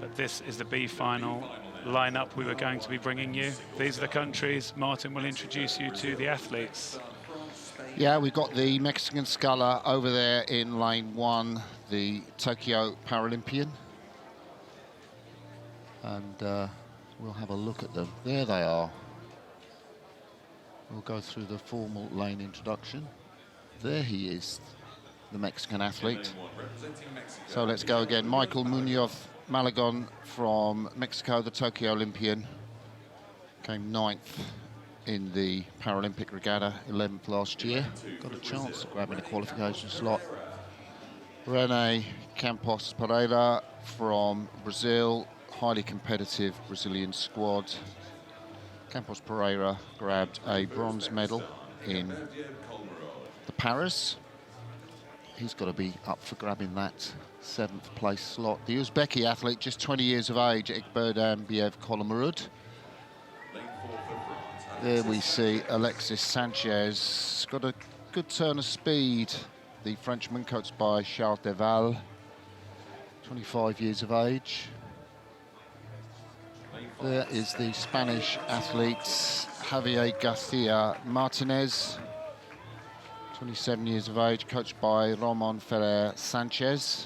But this is the B final lineup we were going to be bringing you. These are the countries. Martin will introduce you to the athletes. Yeah, we've got the Mexican sculler over there in lane 1, the Tokyo Paralympian. And we'll have a look at them. There they are. We'll go through the formal lane introduction. There he is, the Mexican athlete. So let's go again. Michael Munoz Malagon from Mexico, the Tokyo Olympian. Came 9th in the Paralympic regatta, 11th last year. Got a chance of grabbing a qualification slot. Rene Campos Pereira from Brazil, highly competitive Brazilian squad. Campos Pereira grabbed a bronze medal in the Paris. He's got to be up for grabbing that 7th place slot. The Uzbeki athlete, just 20 years of age, Ekberdan Kolomarud. There we see Alexis Sanchez, got a good turn of speed. The Frenchman, coached by Charles Deval, 25 years of age. There is the Spanish athlete, Javier Garcia Martinez, 27 years of age, coached by Ramon Ferrer Sanchez.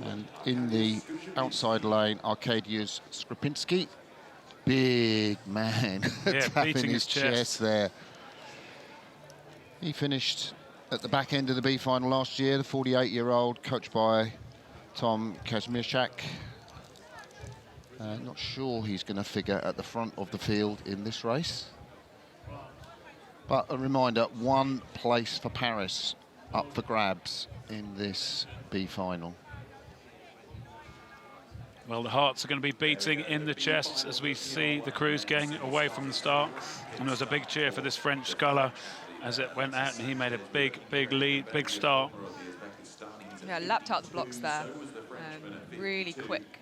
And in the outside lane, Arkadiusz Skripinski. Big man, yeah, tapping his chest there. He finished at the back end of the B final last year, the 48-year-old, coached by Tom Kazmierczak. Not sure he's going to figure at the front of the field in this race. But a reminder, 1 place for Paris up for grabs in this B final. Well, the hearts are going to be beating in the chests as we see the crews getting away from the start. And there was a big cheer for this French sculler as it went out, and he made a big lead, big start. Yeah, lapped out the blocks there. Really quick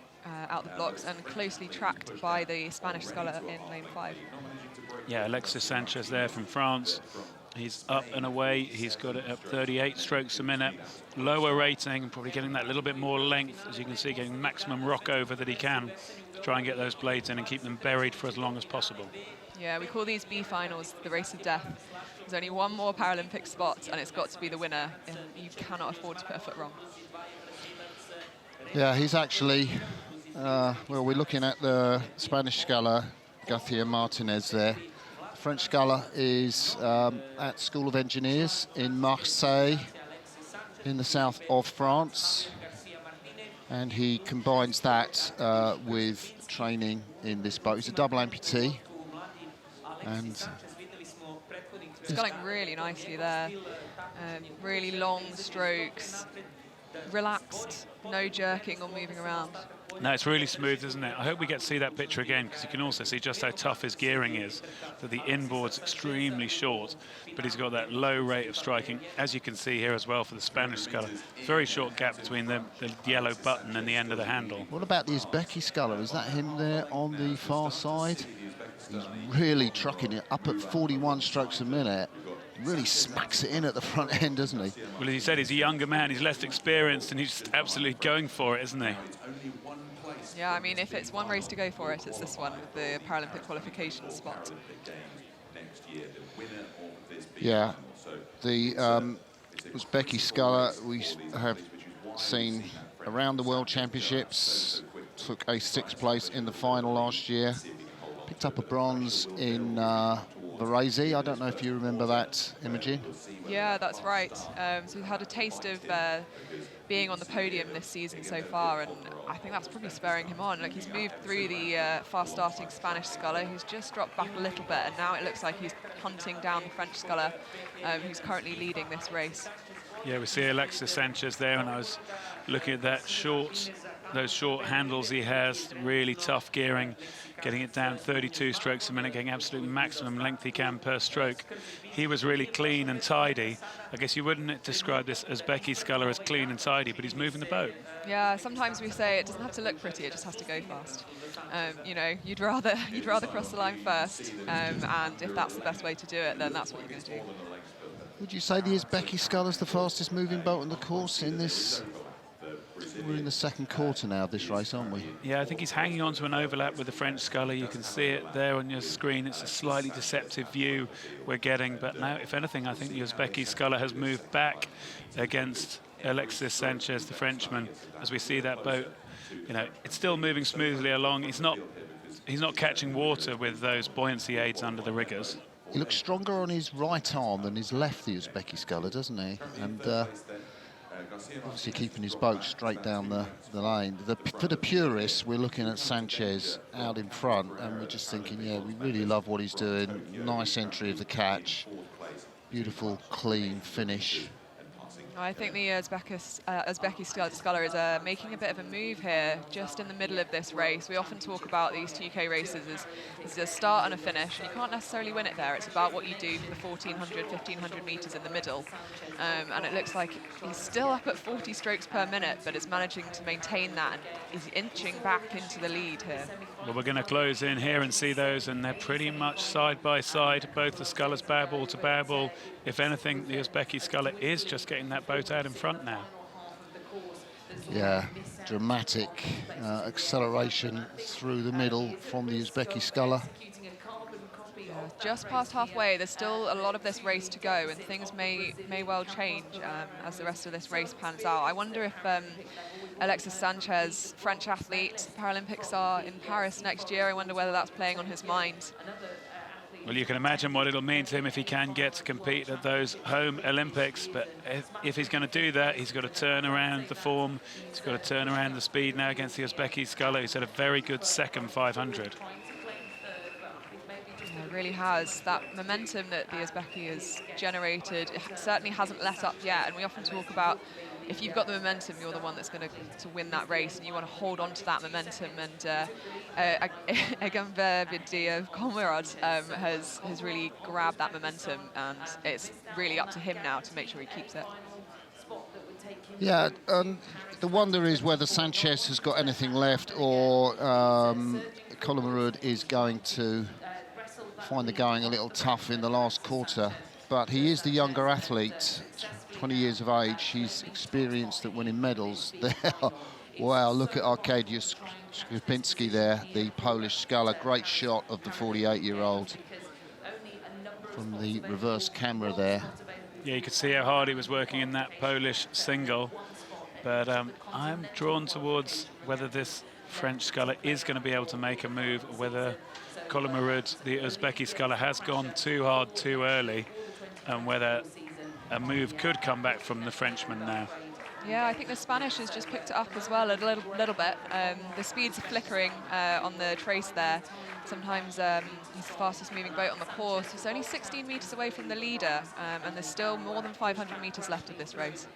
out the blocks and closely tracked by the Spanish sculler in lane 5. Yeah, Alexis Sanchez there from France. He's up and away. He's got it at 38 strokes a minute. Lower rating, probably getting that little bit more length, as you can see, getting maximum rock over that he can to try and get those blades in and keep them buried for as long as possible. Yeah, we call these B finals the race of death. There's only one more Paralympic spot, and it's got to be the winner, and you cannot afford to put a foot wrong. Yeah, he's actually, well, we're looking at the Spanish sculler, Garcia Martinez there. French sculler is at School of Engineers in Marseille, in the south of France. And he combines that with training in this boat. He's a double amputee. And sculling really nicely there. Really long strokes, relaxed, no jerking or moving around. No, it's really smooth, isn't it? I hope we get to see that picture again, because you can also see just how tough his gearing is. That the inboard's extremely short, but he's got that low rate of striking, as you can see here as well for the Spanish sculler. Very short gap between the yellow button and the end of the handle. What about the Uzbeki sculler? Is that him there on the far side? He's really trucking it up at 41 strokes a minute. Really smacks it in at the front end, doesn't he? Well, as you said, he's a younger man, he's less experienced, and he's absolutely going for it, isn't he? Yeah, I mean, if it's one race to go for it, it's this one with the Paralympic qualification spot. Yeah, the Uzbeki sculler we have seen around the World Championships, took a 6th place in the final last year, picked up a bronze in Varese. I don't know if you remember that, Imogen. Yeah, that's right. So we've had a taste of being on the podium this season so far, and I think that's probably spurring him on. Like, he's moved through the fast-starting Spanish sculler, who's just dropped back a little bit, and now it looks like he's hunting down the French sculler, who's currently leading this race. Yeah, we see Alexis Sanchez there, and I was looking at that those short handles he has, really tough gearing, getting it down 32 strokes a minute, getting absolute maximum length he can per stroke. He was really clean and tidy. I guess you wouldn't describe this Uzbeki sculler as clean and tidy, but he's moving the boat. Yeah, sometimes we say it doesn't have to look pretty, it just has to go fast. You know, you'd rather cross the line first, and if that's the best way to do it, then that's what you're going to do. Would you say the Uzbeki sculler is the fastest moving boat on the course in this We're in the second quarter now of this race, aren't we? Yeah, I think he's hanging on to an overlap with the French sculler. You can see it there on your screen. It's a slightly deceptive view we're getting. But now, if anything, I think the Uzbeki sculler has moved back against Alexis Sanchez, the Frenchman, as we see that boat. You know, it's still moving smoothly along. He's not catching water with those buoyancy aids under the riggers. He looks stronger on his right arm than his left, the Uzbeki sculler, doesn't he? And obviously keeping his boat straight down the lane. For the purists, we're looking at Sanchez out in front, and we're just thinking, yeah, we really love what he's doing. Nice entry of the catch. Beautiful, clean finish. I think the Uzbeki sculler is making a bit of a move here, just in the middle of this race. We often talk about these 2K races as a start and a finish. You can't necessarily win it there. It's about what you do for the 1,400, 1,500 metres in the middle. And it looks like he's still up at 40 strokes per minute, but is managing to maintain that and is inching back into the lead here. Well, we're going to close in here and see those, and they're pretty much side by side, both the scullers barrel to barrel. If anything, the Uzbeki sculler is just getting that boat out in front now. Yeah, dramatic acceleration through the middle from the Uzbeki sculler. Just past halfway, there's still a lot of this race to go, and things may well change as the rest of this race pans out. I wonder if Alexis Sanchez, French athlete, Paralympics are in Paris next year. I wonder whether that's playing on his mind. Well, you can imagine what it'll mean to him if he can get to compete at those home Olympics. But if he's going to do that, he's got to turn around the form. He's got to turn around the speed now against the Uzbeki sculler, who's had a very good second 500. It really has. That momentum that the Uzbeki has generated, it certainly hasn't let up yet. And we often talk about, if you've got the momentum, you're the one that's going to win that race, and you want to hold on to that momentum. And Egamber Bidia Komrad has really grabbed that momentum, and it's really up to him now to make sure he keeps it. Yeah, the wonder is whether Sanchez has got anything left, or Kolomarud is going to find the going a little tough in the last quarter. But he is the younger athlete, 20 years of age. He's experienced at winning medals. Wow, look at Arkadiusz Skupinski there, the Polish sculler. Great shot of the 48-year-old from the reverse camera there. Yeah, you could see how hard he was working in that Polish single. But I'm drawn towards whether this French sculler is going to be able to make a move, or whether Kolomarud, the Uzbeki sculler, has gone too hard too early, and whether a move could come back from the Frenchman now. Yeah, I think the Spanish has just picked it up as well a little bit. The speeds are flickering on the trace there. Sometimes he's the fastest moving boat on the course. He's only 16 metres away from the leader, and there's still more than 500 metres left of this race.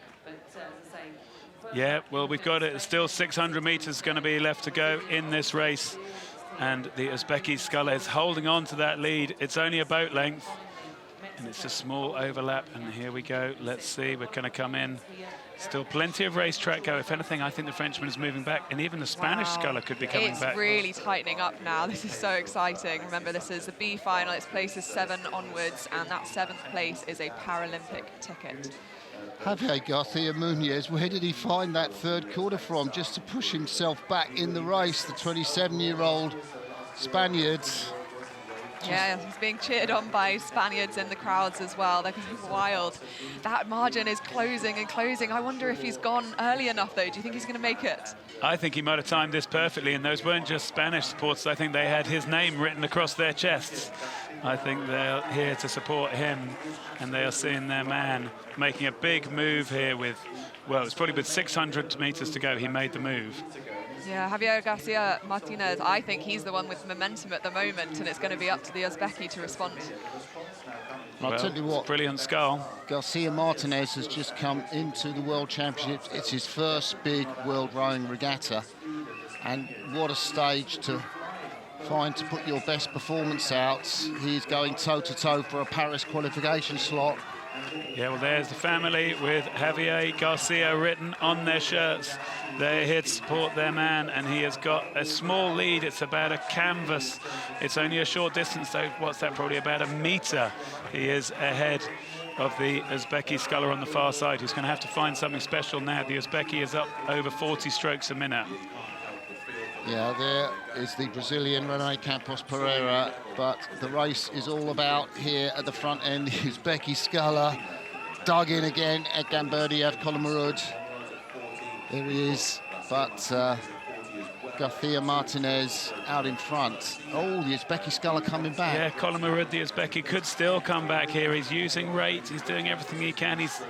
Yeah, well, we've got it. Still 600 metres going to be left to go in this race. And the Uzbeki sculler is holding on to that lead. It's only a boat length, and it's a small overlap. And here we go. Let's see. We're going to come in. Still plenty of racetrack go. If anything, I think the Frenchman is moving back, and even the Spanish sculler could be coming back. It's really tightening up now. This is so exciting. Remember, this is the B final. It's places 7 onwards, and that 7th place is a Paralympic ticket. Javier Garcia Munoz, where did he find that third quarter from, just to push himself back in the race? The 27-year-old Spaniard. Yeah, he's being cheered on by Spaniards in the crowds as well. They're wild. That margin is closing and closing. I wonder if he's gone early enough, though. Do you think he's going to make it? I think he might have timed this perfectly, and those weren't just Spanish supporters. I think they had his name written across their chests. I think they're here to support him, and they are seeing their man making a big move here with, well, it's probably with 600 metres to go, he made the move. Yeah, Javier Garcia Martinez, I think he's the one with momentum at the moment, and it's going to be up to the Uzbeki to respond. I'll tell you what, brilliant scull. Garcia Martinez has just come into the World Championships. It's his first big World Rowing Regatta, and what a stage to find to put your best performance out. He's going toe-to-toe for a Paris qualification slot. Yeah, well, there's the family with Javier Garcia written on their shirts. They're here to support their man, and he has got a small lead. It's about a canvas. It's only a short distance, though. What's that? Probably about a metre. He is ahead of the Uzbeki sculler on the far side, who's going to have to find something special now. The Uzbeki is up over 40 strokes a minute. Yeah, there is the Brazilian Rene Campos Pereira, but the race is all about here at the front end. The Uzbeki sculler dug in again. Edgan Berdiev, Kolomarud. There he is, but Garcia Martinez out in front. Oh, the Uzbeki sculler coming back. Yeah, Kolomarud, the Uzbeki, could still come back here. He's using rate, he's doing everything he can. He's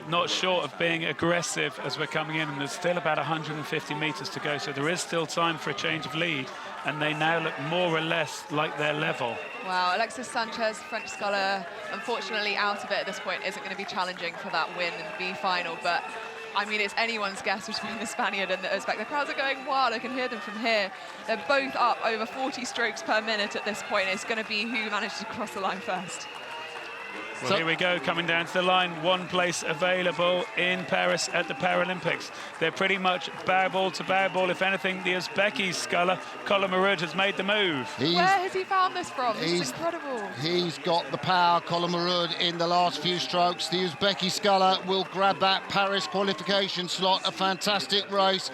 not short of being aggressive as we're coming in, and there's still about 150 meters to go, so there is still time for a change of lead, and they now look more or less like they're level. Wow, Alexis Sanchez, French sculler, unfortunately out of it at this point, isn't going to be challenging for that win in the B final, but I mean, it's anyone's guess between the Spaniard and the Uzbek. The crowds are going wild, I can hear them from here. They're both up over 40 strokes per minute at this point. It's going to be who manages to cross the line first. Well, here we go, coming down to the line. One place available in Paris at the Paralympics. They're pretty much bow ball to bow ball. If anything, the Uzbeki sculler, Kolomarud, has made the move. Where has he found this from? This is incredible. He's got the power, Kolomarud, in the last few strokes. The Uzbeki sculler will grab that Paris qualification slot. A fantastic race.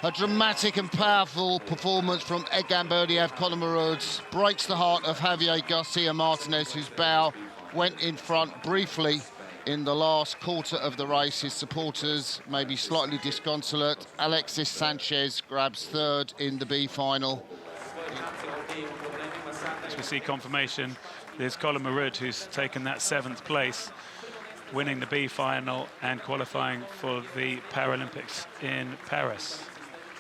A dramatic and powerful performance from Edgan Berdiev. Kolomarud breaks the heart of Javier Garcia Martinez, whose bow went in front briefly in the last quarter of the race. His supporters may be slightly disconsolate. Alexis Sanchez grabs third in the B final. As we see confirmation, there's Kolomarud, who's taken that 7th place, winning the B final and qualifying for the Paralympics in Paris.